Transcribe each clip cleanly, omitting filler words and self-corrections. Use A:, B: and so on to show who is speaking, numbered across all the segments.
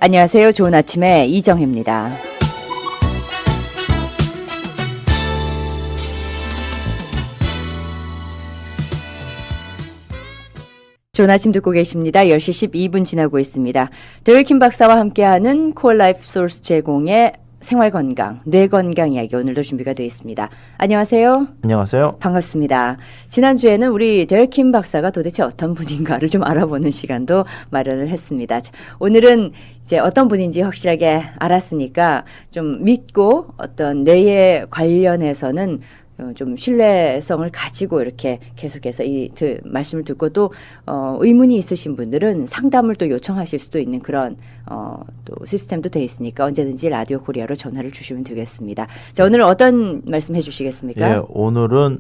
A: 안녕하세요. 좋은 아침에 이정혜입니다. 좋은 아침 듣고 계십니다. 10시 12분 지나고 있습니다. 데릭킴 박사와 함께하는 콜 라이프 소스 제공의 생활건강, 뇌건강 이야기 오늘도 준비가 되어 있습니다. 안녕하세요.
B: 안녕하세요.
A: 반갑습니다. 지난주에는 우리 데릭킴 박사가 도대체 어떤 분인가를 좀 알아보는 시간도 마련을 했습니다. 오늘은 이제 어떤 분인지 확실하게 알았으니까 좀 믿고 어떤 뇌에 관련해서는 좀 신뢰성을 가지고 이렇게 계속해서 이 말씀을 듣고 또 의문이 있으신 분들은 상담을 또 요청하실 수도 있는 그런 또 시스템도 돼 있으니까 언제든지 라디오 코리아로 전화를 주시면 되겠습니다. 자, 오늘은 어떤 말씀 해주시겠습니까?
B: 예, 오늘은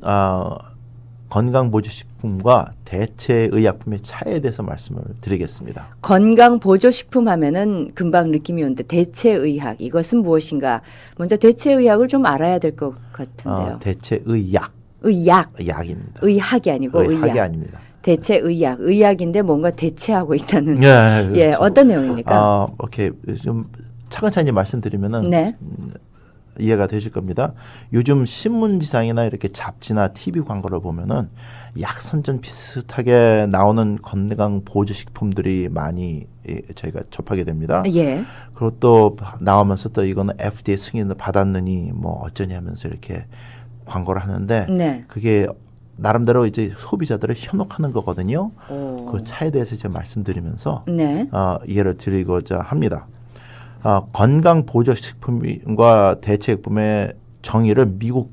B: 건강보조식품과 대체의약품의 차이에 대해서 말씀을 드리겠습니다.
A: 건강보조식품 하면은 금방 느낌이 오는데 대체의학 이것은 무엇인가? 먼저 대체의학을 좀 알아야 될 것 같은데요.
B: 대체의약.
A: 의약.
B: 약입니다.
A: 의학이 아니고
B: 의학이
A: 의약.
B: 아닙니다.
A: 대체의학. 의학인데 뭔가 대체하고 있다는.
B: 예,
A: 예,
B: 그렇죠.
A: 어떤 내용입니까?
B: 이렇게 좀 차근차근히 말씀드리면은
A: 네.
B: 이해가 되실 겁니다. 요즘 신문지상이나 이렇게 잡지나 TV 광고를 보면은 약 선전 비슷하게 나오는 건강 보조식품들이 많이 저희가 접하게 됩니다.
A: 예.
B: 그리고 또 나오면서 또 이거는 FDA 승인을 받았느니 뭐 어쩌니 하면서 이렇게 광고를 하는데
A: 네.
B: 그게 나름대로 이제 소비자들을 현혹하는 거거든요.
A: 오.
B: 그 차에 대해서 제가 말씀드리면서
A: 네.
B: 이해를 드리고자 합니다. 건강보조식품과 대체식품의 정의를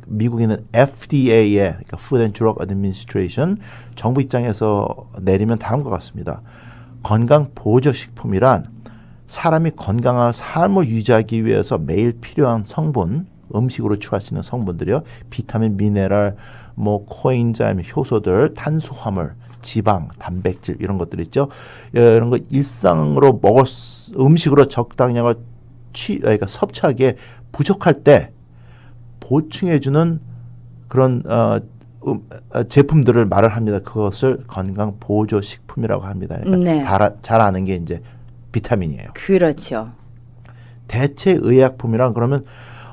B: 미국에는 FDA의 그러니까 Food and Drug Administration 정부 입장에서 내리면 다음과 같습니다. 건강보조식품이란 사람이 건강한 삶을 유지하기 위해서 매일 필요한 성분, 음식으로 취할 수 있는 성분들이요, 비타민, 미네랄, 뭐 코엔자임, 효소들, 탄수화물, 지방, 단백질 이런 것들 있죠. 이런 거 일상으로 음식으로 적당량을 그러니까 섭취하기에 부족할 때 보충해주는 그런 제품들을 말을 합니다. 그것을 건강 보조 식품이라고 합니다. 그러니까
A: 네.
B: 잘 아는 게 이제 비타민이에요.
A: 그렇죠.
B: 대체의약품이란 그러면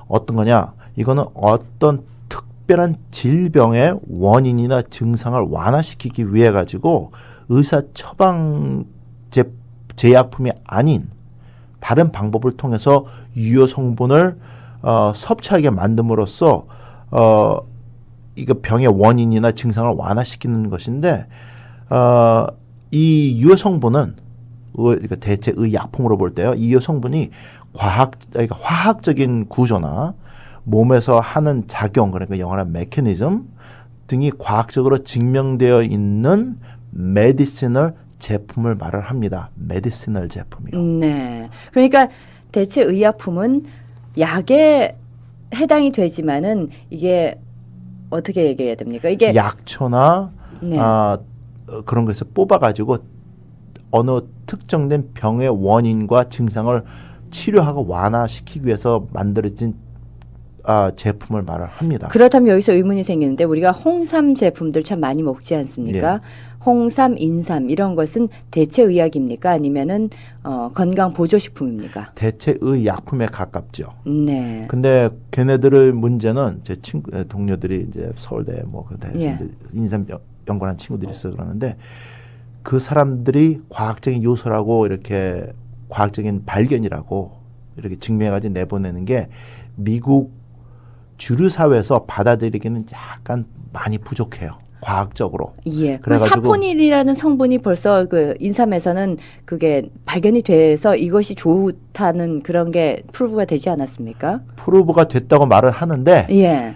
B: 어떤 거냐? 이거는 어떤 특별한 질병의 원인이나 증상을 완화시키기 위해 가지고 의사 처방 제약품이 아닌 다른 방법을 통해서 유효 성분을 섭취하게 만듦으로써 이거 병의 원인이나 증상을 완화시키는 것인데 이 유효 성분은 그러니까 대체의약품으로 볼 때요. 이 유효 성분이 그러니까 화학적인 구조나 몸에서 하는 작용, 그러니까 영어로 메커니즘 등이 과학적으로 증명되어 있는 메디시널 제품을 말을 합니다. 메디시널 제품이요.
A: 네. 그러니까 대체의약품은 약에 해당이 되지만은 이게 어떻게 얘기해야 됩니까? 이게
B: 약초나
A: 네.
B: 그런 것에서 뽑아가지고 어느 특정된 병의 원인과 증상을 치료하고 완화시키기 위해서 만들어진 제품을 말을 합니다.
A: 그렇다면 여기서 의문이 생기는데 우리가 홍삼 제품들 참 많이 먹지 않습니까?
B: 예.
A: 홍삼, 인삼 이런 것은 대체의약입니까? 아니면은 건강 보조식품입니까?
B: 대체의약품에 가깝죠.
A: 네.
B: 근데 걔네들의 문제는 제 동료들이 이제 서울대
A: 예.
B: 인삼 연구하는 친구들이 있어 그러는데 그 사람들이 과학적인 요소라고 이렇게 과학적인 발견이라고 이렇게 증명해가지고 내보내는 게 미국 주류 사회에서 받아들이기는 약간 많이 부족해요. 과학적으로.
A: 예. 그
B: 그래가지고
A: 사포닌이라는 성분이 벌써 그 인삼에서는 그게 발견이 돼서 이것이 좋다는 그런 게 프루브가 되지 않았습니까?
B: 프루브가 됐다고 말을 하는데
A: 예.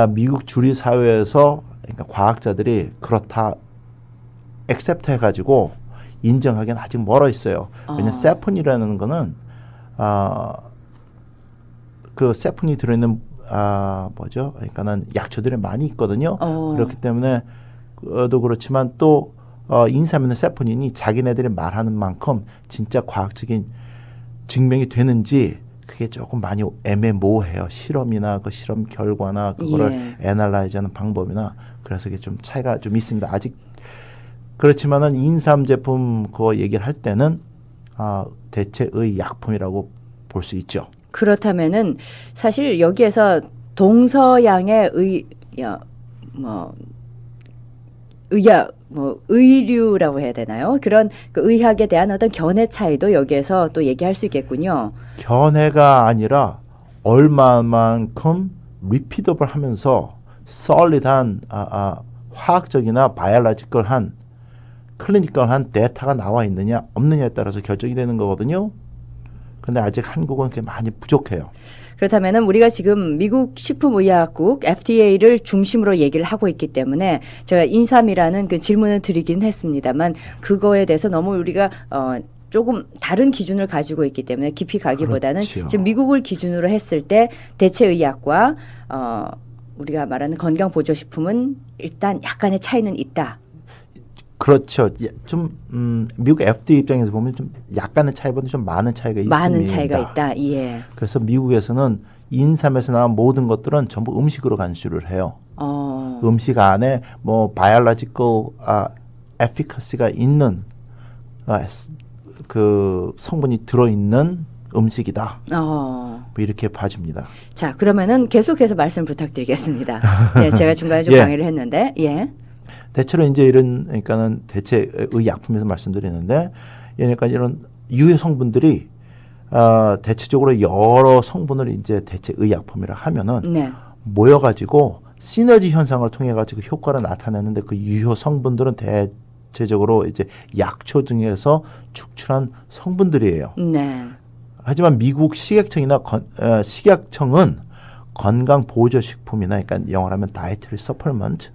B: 미국 주류 사회에서 그러니까 과학자들이 그렇다 액셉트 해가지고 인정하기는 아직 멀어 있어요. 왜냐하면 세폰이라는 거는 그 세폰이 들어있는 뭐죠? 그러니까는 약초들이 많이 있거든요. 그렇기 때문에 도 그렇지만 또 인삼에는 세포닌이 자기네들이 말하는 만큼 진짜 과학적인 증명이 되는지 그게 조금 많이 애매모호해요. 실험이나 그 실험 결과나 그거를 애널라이즈하는 방법이나 그래서 이게 좀 차이가 좀 있습니다. 아직 그렇지만은 인삼 제품 그거 얘기를 할 때는 대체의 약품이라고 볼 수 있죠.
A: 그렇다면은 사실 여기에서 동서양의 의류라고 해야 되나요? 그런 그 의학에 대한 어떤 견해 차이도 여기에서 또 얘기할 수 있겠군요.
B: 견해가 아니라 얼마만큼 리피더블 하면서 solid한 화학적이나 바이올로지컬한 클리니컬한 데이터가 나와 있느냐 없느냐에 따라서 결정이 되는 거거든요. 근데 아직 한국은 그게 많이 부족해요.
A: 그렇다면은 우리가 지금 미국 식품의약국 FDA를 중심으로 얘기를 하고 있기 때문에 제가 인삼이라는 그 질문을 드리긴 했습니다만 그거에 대해서 너무 우리가 조금 다른 기준을 가지고 있기 때문에 깊이 가기보다는
B: 그렇지요.
A: 지금 미국을 기준으로 했을 때 대체의학과 우리가 말하는 건강보조식품은 일단 약간의 차이는 있다.
B: 그렇죠. 좀 미국 FDA 입장에서 보면 좀 약간의 차이보다 좀 많은 차이가 있습니다.
A: 많은 차이가 있다. 예.
B: 그래서 미국에서는 인삼에서 나온 모든 것들은 전부 음식으로 간주를 해요. 음식 안에 뭐 바이올로지컬 에피커시가 있는 그 성분이 들어있는 음식이다. 뭐 이렇게 봐줍니다.
A: 자, 그러면은 계속해서 말씀 부탁드리겠습니다. 네, 제가 중간에 좀
B: 예.
A: 방해를 했는데, 예.
B: 대체로 이제 그러니까는 대체 의약품에서 말씀드리는데, 그러니까 이런 유해 성분들이 대체적으로 여러 성분을 이제 대체 의약품이라 하면은
A: 네.
B: 모여가지고 시너지 현상을 통해 가지고 효과를 나타내는데 그 유효 성분들은 대체적으로 이제 약초 등에서 축출한 성분들이에요.
A: 네.
B: 하지만 미국 식약청이나 식약청은 건강보조식품이나 그러니까 영어로 하면 dietary supplement,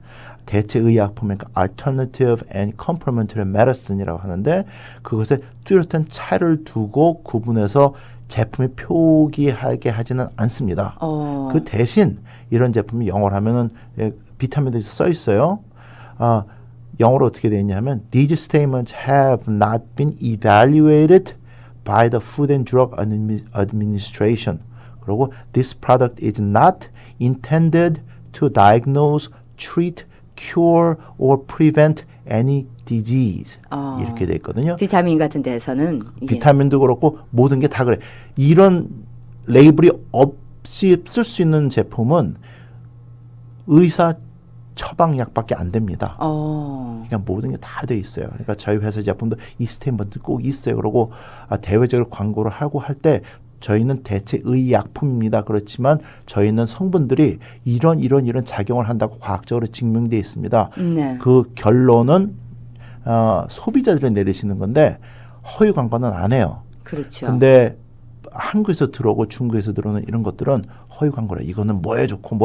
B: 대체의약품, 그러니까 alternative and complementary medicine이라고 하는데 그것에 뚜렷한 차이를 두고 구분해서 제품에 표기하게 하지는 않습니다. 그 대신 이런 제품이 영어로 하면은 비타민들이 써 있어요. 영어로 어떻게 되어 있냐면 These statements have not been evaluated by the Food and Drug Administration. 그리고 This product is not intended to diagnose, treat, cure or prevent any disease. 이렇게 돼 있거든요.
A: 비타민 같은 데서는
B: 비타민도 그렇고 모든 게 다 그래. 이런 레이블이 없이 쓸 수 있는 제품은 의사 처방약밖에 안 됩니다. 그러니까 모든 게 다 돼 있어요. 그러니까 저희 회사 제품도 이 스테인먼트 꼭 있어요. 그러고 대외적으로 광고를 하고 할 때 저희는 대체 의약품입니다. 그렇지만 저희는 성분들이 이런 작용을 한다고 과학적으로 증명되어 있습니다.
A: 네.
B: 그 결론은 소비자들이 내리시는 건데 허위 광고는 안 해요.
A: 그렇죠.
B: 근데 한국에서 들어오고 중국에서 들어오는 이런 것들은 허위 광고라. 이거는 뭐에 좋고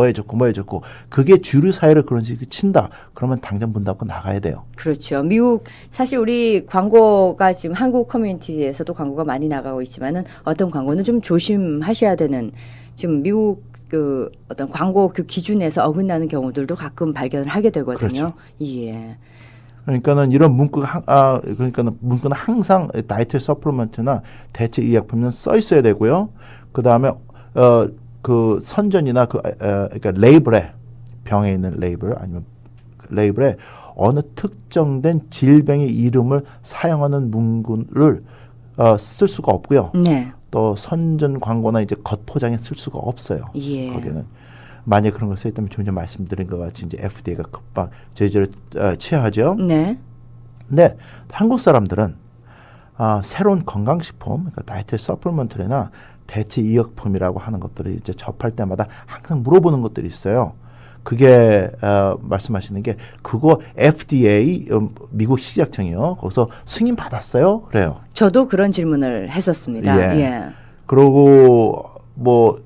B: 그게 주류 사회를 그런 식으로 친다. 그러면 당장 문 닫고 나가야 돼요.
A: 그렇죠. 미국 사실 우리 광고가 지금 한국 커뮤니티에서도 광고가 많이 나가고 있지만은 어떤 광고는 좀 조심하셔야 되는 지금 미국 그 어떤 광고 그 기준에서 어긋나는 경우들도 가끔 발견을 하게 되거든요.
B: 그렇죠.
A: 예.
B: 그러니까는 이런 문구가 그러니까는 문구는 항상 다이어트 서플리먼트나 대체 의약품은 써 있어야 되고요. 그 다음에 그 선전이나 그러니까 레이블에 병에 있는 레이블 아니면 레이블에 어느 특정된 질병의 이름을 사용하는 문구를 쓸 수가 없고요.
A: 네.
B: 또 선전 광고나 이제 겉포장에 쓸 수가 없어요.
A: 예.
B: 거기는 만약 그런 걸 써있다면 좀 전에 말씀드린 것 같이 이제 FDA가 급박 제재를 취하죠.
A: 네.
B: 근데 한국 사람들은 새로운 건강식품, 그러니까 다이어트 서플먼트나 대체 의약품이라고 하는 것들을 이제 접할 때마다 항상 물어보는 것들이 있어요. 그게 말씀하시는 게 그거 FDA 미국 식약청이요. 거기서 승인 받았어요? 그래요.
A: 저도 그런 질문을 했었습니다.
B: 예.
A: 예.
B: 그러고 뭐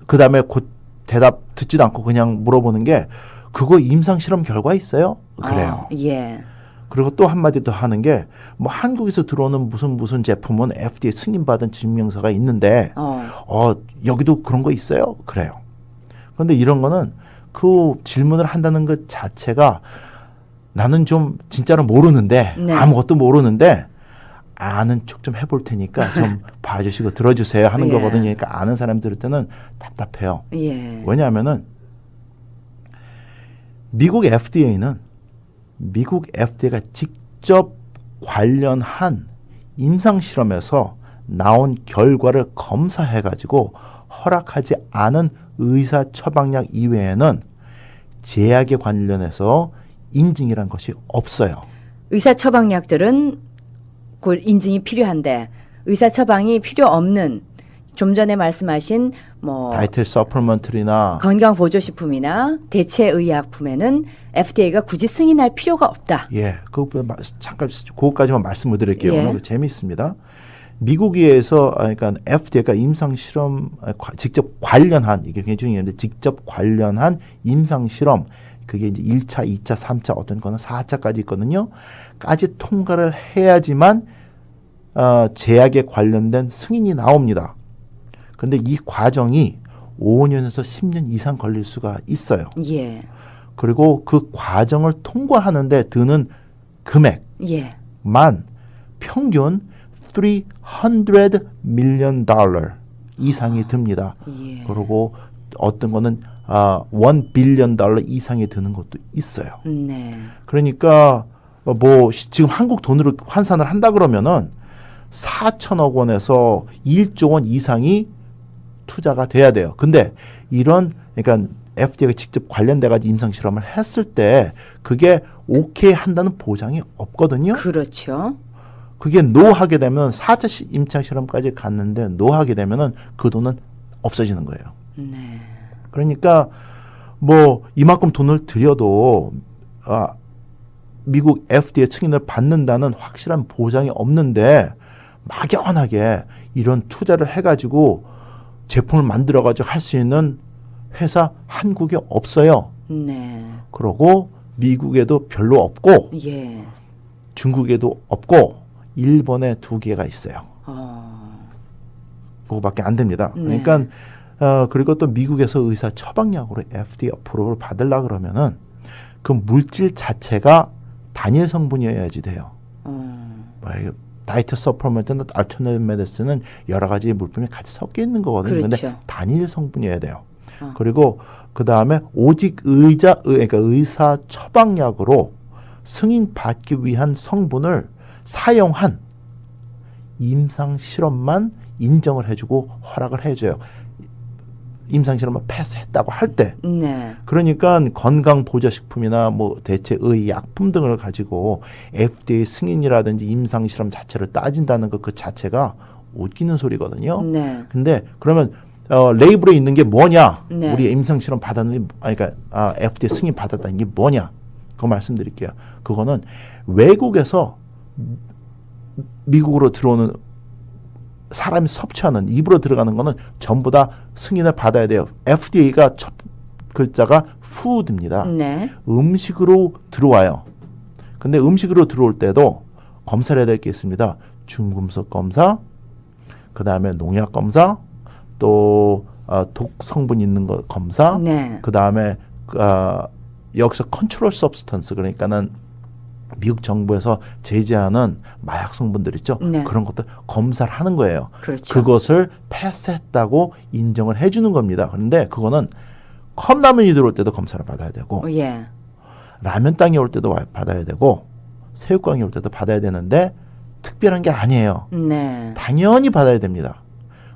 B: 그다음에 곧 대답 듣지도 않고 그냥 물어보는 게 그거 임상 실험 결과 있어요? 그래요.
A: 예.
B: 그리고 또 한마디 더 하는 게 뭐 한국에서 들어오는 무슨 제품은 FDA 승인받은 증명서가 있는데 여기도 그런 거 있어요? 그래요. 그런데 이런 거는 그 질문을 한다는 것 자체가 나는 좀 진짜로 모르는데
A: 네.
B: 아무것도 모르는데 아는 척 좀 해볼 테니까 좀 봐주시고 들어주세요 하는
A: 예.
B: 거거든요. 그러니까 아는 사람 들을 때는 답답해요.
A: 예.
B: 왜냐하면은 미국 FDA가 직접 관련한 임상 실험에서 나온 결과를 검사해가지고 허락하지 않은 의사 처방약 이외에는 제약에 관련해서 인증이란 것이 없어요.
A: 의사 처방약들은 곧 인증이 필요한데 의사 처방이 필요 없는 좀 전에 말씀하신 뭐
B: 다이어트 서플먼트리나
A: 건강 보조식품이나 대체 의약품에는 FDA가 굳이 승인할 필요가 없다.
B: 예, 잠깐 그것까지만 말씀을 드릴게요.
A: 예.
B: 오늘 재미있습니다. 미국에서 그러니까 FDA가 임상 실험 직접 관련한 이게 굉장히 중요한데 직접 관련한 임상 실험 그게 이제 1차, 2차, 3차 어떤 거는 4차까지 있거든요. 까지 통과를 해야지만 제약에 관련된 승인이 나옵니다. 근데 이 과정이 5년에서 10년 이상 걸릴 수가 있어요.
A: 예.
B: 그리고 그 과정을 통과하는데 드는 금액만
A: 예.
B: 평균 $300 million 이상이 듭니다.
A: 예.
B: 그리고 어떤 거는 $1 billion 이상이 드는 것도 있어요.
A: 네.
B: 그러니까 뭐 지금 한국 돈으로 환산을 한다 그러면은 4천억 원에서 1조 원 이상이 투자가 돼야 돼요. 근데 이런 그러니까 FDA가 직접 관련돼 가지고 임상 실험을 했을 때 그게 오케이 한다는 보장이 없거든요.
A: 그렇죠.
B: 그게 노하게 되면 4차 임상 실험까지 갔는데 노하게 되면은 그 돈은 없어지는 거예요.
A: 네.
B: 그러니까 뭐 이만큼 돈을 들여도 미국 FDA 승인을 받는다는 확실한 보장이 없는데 막연하게 이런 투자를 해가지고 제품을 만들어가지고 할 수 있는 회사 한국에 없어요.
A: 네.
B: 그러고 미국에도 별로 없고
A: 예.
B: 중국에도 없고 일본에 2개가 있어요. 그거밖에 안 됩니다.
A: 네.
B: 그러니까 그리고 또 미국에서 의사 처방약으로 FDA 어프로브를 받으려 그러면은 그 물질 자체가 단일 성분이어야지 돼요. 다이어트 서플먼트나 알터너티브 메디슨은 여러 가지 물품이 같이 섞여 있는 거거든요.
A: 그렇죠.
B: 근데 단일 성분이어야 돼요. 그리고 그 다음에 오직 그러니까 의사 처방약으로 승인 받기 위한 성분을 사용한 임상 실험만 인정을 해주고 허락을 해줘요. 임상 실험을 패스했다고 할 때.
A: 네.
B: 그러니까 건강 보조식품이나 뭐 대체 의약품 등을 가지고 FDA 승인이라든지 임상 실험 자체를 따진다는 것 그 자체가 웃기는 소리거든요.
A: 네.
B: 근데 그러면 레이블에 있는 게 뭐냐?
A: 네.
B: 우리 임상 실험 받았는데 그러니까 FDA 승인 받았다는 게 뭐냐? 그거 말씀드릴게요. 그거는 외국에서 미국으로 들어오는 사람이 섭취하는 입으로 들어가는 거는 전부 다 승인을 받아야 돼요. FDA가 첫 글자가 food입니다.
A: 네.
B: 음식으로 들어와요. 근데 음식으로 들어올 때도 검사를 해야 될 게 있습니다. 중금속 검사, 그 다음에 농약 검사, 또 독 성분 있는 거 검사,
A: 네.
B: 그 다음에 여기서 컨트롤 서브스턴스 그러니까는 미국 정부에서 제재하는 마약 성분들 있죠.
A: 네.
B: 그런 것들 검사를 하는 거예요.
A: 그렇죠.
B: 그것을 패스했다고 인정을 해주는 겁니다. 그런데 그거는 컵라면이 들어올 때도 검사를 받아야 되고
A: 예.
B: 라면 땅이 올 때도 받아야 되고 새우깡이 올 때도 받아야 되는데 특별한 게 아니에요.
A: 네.
B: 당연히 받아야 됩니다.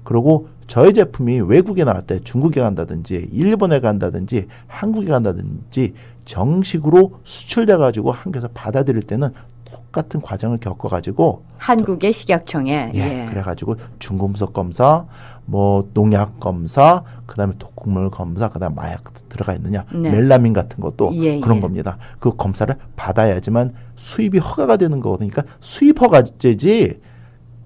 B: 그리고 저희 제품이 외국에 나갈 때 중국에 간다든지 일본에 간다든지 한국에 간다든지 정식으로 수출돼 가지고 한국에서 받아들일 때는 똑같은 과정을 겪어 가지고
A: 한국의 식약청에 예.
B: 그래 가지고 중금속 검사, 뭐 농약 검사, 그다음에 독극물 검사, 그다음 마약 들어가 있느냐,
A: 네.
B: 멜라민 같은 것도
A: 예,
B: 그런
A: 예.
B: 겁니다. 그 검사를 받아야지만 수입이 허가가 되는 거거든요. 그러니까 수입 허가제지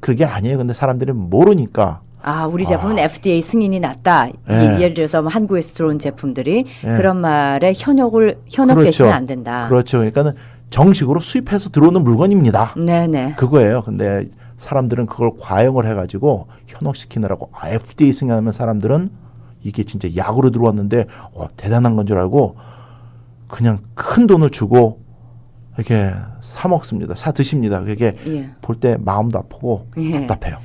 B: 그게 아니에요. 근데 사람들이 모르니까
A: 우리 제품은 FDA 승인이 났다.
B: 예.
A: 예를 들어서 뭐 한국에서 들어온 제품들이
B: 예.
A: 그런 말에 현혹되시면 안 된다.
B: 그렇죠. 그러니까는 정식으로 수입해서 들어오는 물건입니다.
A: 네네.
B: 그거예요. 근데 사람들은 그걸 과용을 해가지고 현혹시키느라고 FDA 승인하면 사람들은 이게 진짜 약으로 들어왔는데 대단한 건 줄 알고 그냥 큰 돈을 주고 이렇게 사 먹습니다. 사 드십니다. 그게
A: 예.
B: 볼 때 마음도 아프고
A: 예.
B: 답답해요.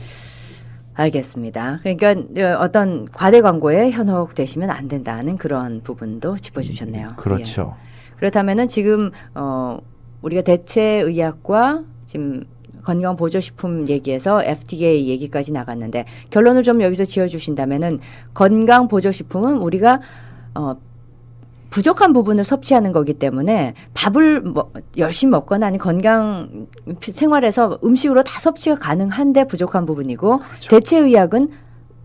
A: 알겠습니다. 그러니까 어떤 과대 광고에 현혹되시면 안 된다는 그런 부분도 짚어주셨네요.
B: 그렇죠.
A: 예. 그렇다면은 지금 우리가 대체 의학과 지금 건강보조식품 얘기에서 FDA 얘기까지 나갔는데 결론을 좀 여기서 지어주신다면은 건강보조식품은 우리가 부족한 부분을 섭취하는 거기 때문에 밥을 열심히 먹거나 아니 건강 생활에서 음식으로 다 섭취가 가능한데 부족한 부분이고
B: 그렇죠.
A: 대체의학은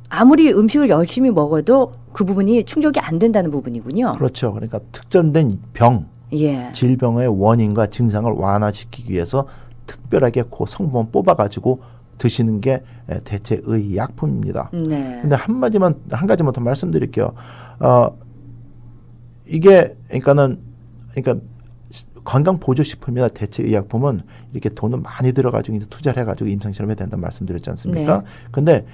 A: 아무리 음식을 열심히 먹어도 그 부분이 충족이 안 된다는 부분이군요.
B: 그렇죠. 그러니까 특정된 병,
A: 예.
B: 질병의 원인과 증상을 완화시키기 위해서 특별하게 그 성분 뽑아가지고 드시는 게 대체의약품입니다.
A: 네.
B: 근데 한 가지만 더 말씀드릴게요. 이게 그러니까 건강보조식품이나 대체의약품은 이렇게 돈을 많이 들어가지고 이제 투자를 해가지고 임상실험해야 된다는 말씀드렸지 않습니까?
A: 네.
B: 근데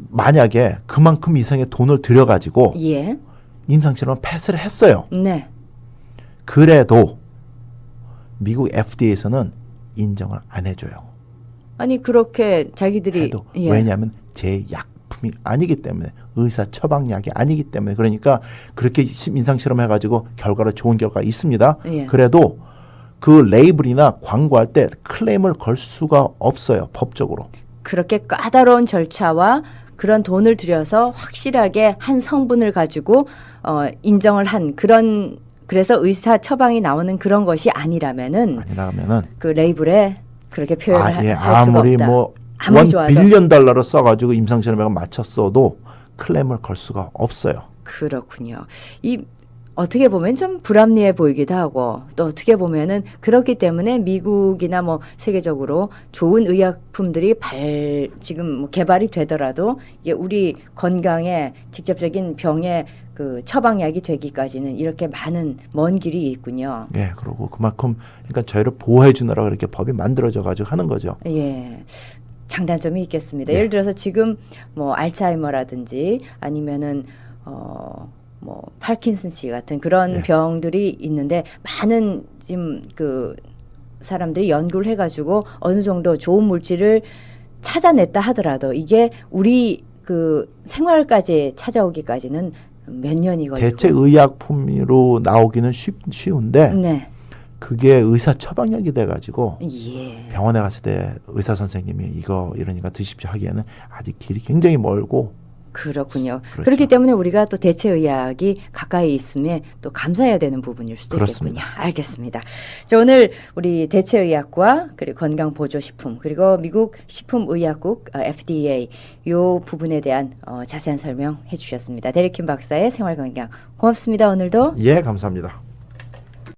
B: 만약에 그만큼 이상의 돈을 들여가지고
A: 예.
B: 임상실험 패스를 했어요.
A: 네.
B: 그래도 미국 FDA에서는 인정을 안 해줘요.
A: 아니 그렇게 자기들이
B: 해도
A: 예.
B: 왜냐하면 제약품이 아니기 때문에 의사 처방약이 아니기 때문에 그러니까 그렇게 임상실험 해가지고 결과로 좋은 결과가 있습니다.
A: 예.
B: 그래도 그 레이블이나 광고할 때 클레임을 걸 수가 없어요. 법적으로.
A: 그렇게 까다로운 절차와 그런 돈을 들여서 확실하게 한 성분을 가지고 인정을 한 그런 그래서 의사 처방이 나오는 그런 것이 아니라면은
B: 아니라면은
A: 그 레이블에 그렇게 표현을 할 수가
B: 아무리
A: 없다.
B: 뭐
A: 아무리
B: 원
A: 좋아도.
B: 빌리언 달러를 써가지고 임상실험에 맞췄어도 클레임을 걸 수가 없어요.
A: 그렇군요. 이 어떻게 보면 좀 불합리해 보이기도 하고 또 어떻게 보면은 그렇기 때문에 미국이나 뭐 세계적으로 좋은 의약품들이 지금 뭐 개발이 되더라도 이게 우리 건강에 직접적인 병의 그 처방약이 되기까지는 이렇게 많은 먼 길이 있군요.
B: 예, 그리고 그만큼 그러니까 저희를 보호해 주느라 그렇게 법이 만들어져 가지고 하는 거죠.
A: 예. 장단점이 있겠습니다.
B: 네.
A: 예를 들어서 지금 뭐 알츠하이머라든지 아니면은 뭐 파킨슨씨 같은 그런
B: 네.
A: 병들이 있는데 많은 지금 그 사람들이 연구를 해가지고 어느 정도 좋은 물질을 찾아냈다 하더라도 이게 우리 그 생활까지 찾아오기까지는 몇 년이 걸리고.
B: 대체의약품으로 나오기는 쉬운데
A: 네.
B: 그게 의사 처방약이 돼가지고
A: 예.
B: 병원에 갔을 때 의사 선생님이 이러니까 드십시오 하기에는 아직 길이 굉장히 멀고.
A: 그렇군요.
B: 그렇죠.
A: 그렇기 때문에 우리가 또 대체의학이 가까이 있음에 또 감사해야 되는 부분일 수도
B: 그렇습니다.
A: 있겠군요. 알겠습니다. 자, 오늘 우리 대체의학과 그리고 건강보조식품 그리고 미국 식품의약국 FDA 요 부분에 대한 자세한 설명해 주셨습니다. 데릭킴 박사의 생활건강 고맙습니다. 오늘도.
B: 예, 감사합니다.